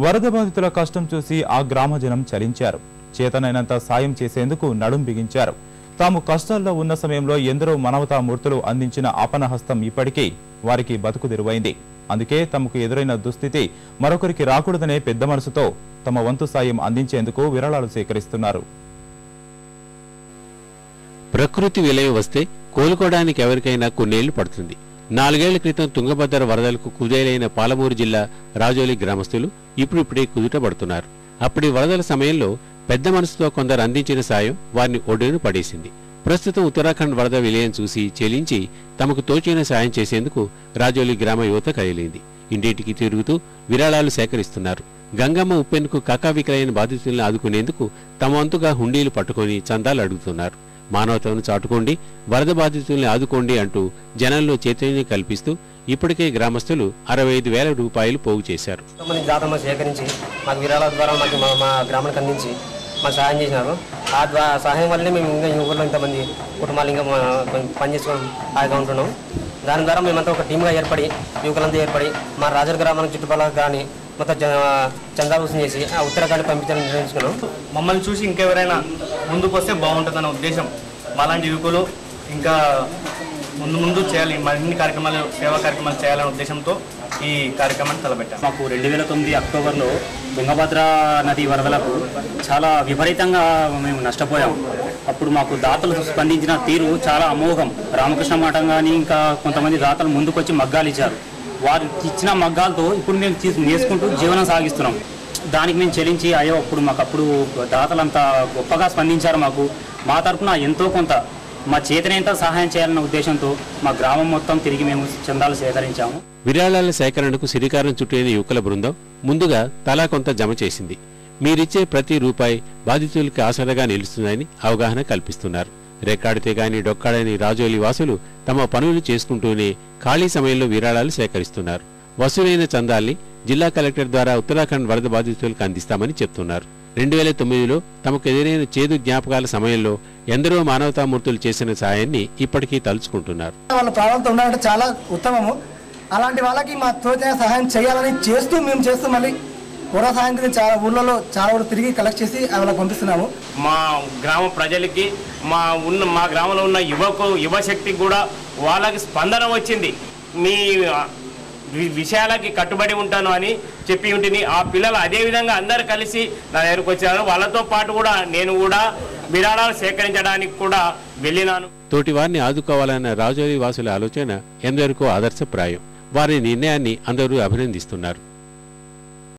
వరద బాధితుల కష్టం చూసి ఆ గ్రామ జనం చలించారు. చేతనైనంత సాయం చేసేందుకు నడుం బిగించారు. తాము కష్టాల్లో ఉన్న సమయంలో ఎందరో మానవతా మూర్తులు అందించిన ఆపనహస్తం ఇప్పటికీ వారికి బతుకుదెరువైంది. అందుకే తమకు ఎదురైన దుస్థితి మరొకరికి రాకూడదనే పెద్ద మనసుతో తమ వంతు సాయం అందించేందుకు విరాళాలు సేకరిస్తున్నారు. ప్రకృతి విలయం వస్తే కోలుకోవడానికి ఎవరికైనా కొన్నేళ్లు పడుతుంది. 4 ఏళ్ల క్రితం తుంగభద్ర వరదలకు కుదేలైన పాలమూరు జిల్లా రాజోలి గ్రామస్తులు ఇప్పుడిప్పుడే కుదుటపడుతున్నారు. అప్పటి వరదల సమయంలో పెద్ద మనసుతో కొందరు అందించిన సాయం వారిని ఒడ్డును పడేసింది. ప్రస్తుతం ఉత్తరాఖండ్ వరద విలయం చూసి చెలించి తమకు తోచిన సాయం చేసేందుకు రాజోలి గ్రామ యువత కదిలింది. ఇంటింటికి తిరుగుతూ విరాళాలు సేకరిస్తున్నారు. గంగమ్మ ఉప్పెనుకు కకావికలైన బాధితులను ఆదుకునేందుకు తమ వంతుగా హుండీలు పట్టుకుని చందాలు అడుగుతున్నారు. మానవతను చాటుకోండి, వరద బాధితుల్ని ఆదుకోండి అంటూ జనంలో చైతన్యం కల్పిస్తూ ఇప్పటికే గ్రామస్తులు 65,000 రూపాయలు పోగు చేశారు. సేకరించి మాకు విరాళాల ద్వారా మా గ్రామానికి అందించి మాకు సహాయం చేసినారు. ఆ సహాయం వల్లనే మేము ఇంకా ఊళ్ళో ఇంతమంది కుటుంబాలు ఇంకా పనిచేసుకొని హాయిగా ఉంటున్నాం. దాని ద్వారా మేమంతా ఒక టీమ్గా ఏర్పడి యువకులంతా ఏర్పడి మా రాజర్ గ్రామానికి చుట్టుపక్కల కానీ మొత్తం చందా వసూలు చేసి ఆ ఉత్తరాఖండ్ పంపించాలని నిర్ణయించుకున్నాం. మమ్మల్ని చూసి ఇంకెవరైనా ముందుకు వస్తే బాగుంటుందన్న ఉద్దేశం, మాలాంటి యువకులు ఇంకా ముందు చేయాలి, మరిన్ని కార్యక్రమాలు సేవా కార్యక్రమాలు చేయాలనే ఉద్దేశంతో ఈ కార్యక్రమాన్ని తలపెట్టాం. మాకు 2009 అక్టోబర్లో తుంగభద్ర నది వరదలకు చాలా విపరీతంగా మేము నష్టపోయాం. అప్పుడు మాకు దాతలు స్పందించిన తీరు చాలా అమోఘం. రామకృష్ణ మఠం కానీ ఇంకా కొంతమంది దాతలు ముందుకొచ్చి మగ్గాలు ఇచ్చారు. వారు ఇచ్చిన మగ్గాలతో ఇప్పుడు మేము నేర్చుకుంటూ జీవనం సాగిస్తున్నాం. దానికి మేము చెల్లించి అయ్యో అప్పుడు దాతలంతా గొప్పగా స్పందించారు. మా తరఫున ఎంతో కొంత మా చేతనైనంత సహాయం చేయాలన్న ఉద్దేశంతో మా గ్రామం మొత్తం తిరిగి మేము చందాలు సేకరించాము. విరాళాల సేకరణకు శ్రీకారం చుట్టిన యువకుల బృందం ముందుగా తలా కొంత జమ చేసింది. మీరిచ్చే ప్రతి రూపాయి బాధితులకి ఆసరాగా నిలుస్తుందని అవగాహన కల్పిస్తున్నారు. రెక్కాడితే గాని డొక్కాడని రాజోలి వాసులు తమ పనులు చేసుకుంటూనే ఖాళీ సమయంలో విరాళాలు సేకరిస్తున్నారు. వసూలైన చందాల్ని జిల్లా కలెక్టర్ ద్వారా ఉత్తరాఖండ్ వరద బాధితులకు అందిస్తామని చెప్తున్నారు. 2009లో తమకు ఎదురైన చేదు జ్ఞాపకాల సమయంలో ఎందరో మానవతామూర్తులు చేసిన సాయాన్ని ఇప్పటికీ తలుచుకుంటున్నారు. వాళ్ళ ప్రాణాలతో ఉండాలంటే చాలా ఉత్తమము. అలాంటి వాళ్ళకి మా తోచిన సహాయం చేయాలని మేము చేస్తూ మళ్ళీ కూడా సహాయం గురించి చాలా ఊళ్ళలో చాలా తిరిగి కలెక్ట్ చేసి వాళ్ళకి పంపిస్తున్నాము. మా గ్రామ ప్రజలకి మా గ్రామంలో ఉన్న యువశక్తికి కూడా వాళ్ళకి స్పందన వచ్చింది. మీ విషయాలకి కట్టుబడి ఉంటాను అని చెప్పి ఉంటుంది. ఆ పిల్లలు అదేవిధంగా అందరు కలిసి నా దగ్గరకు వచ్చారు. వాళ్ళతో పాటు కూడా నేను కూడా విరాళాలు సేకరించడానికి కూడా వెళ్ళినాను. తోటి వారిని ఆదుకోవాలన్న రాజోలి వాసుల ఆలోచన ఎందరికో ఆదర్శప్రాయం. వారి నిర్ణయాన్ని అందరూ అభినందిస్తున్నారు.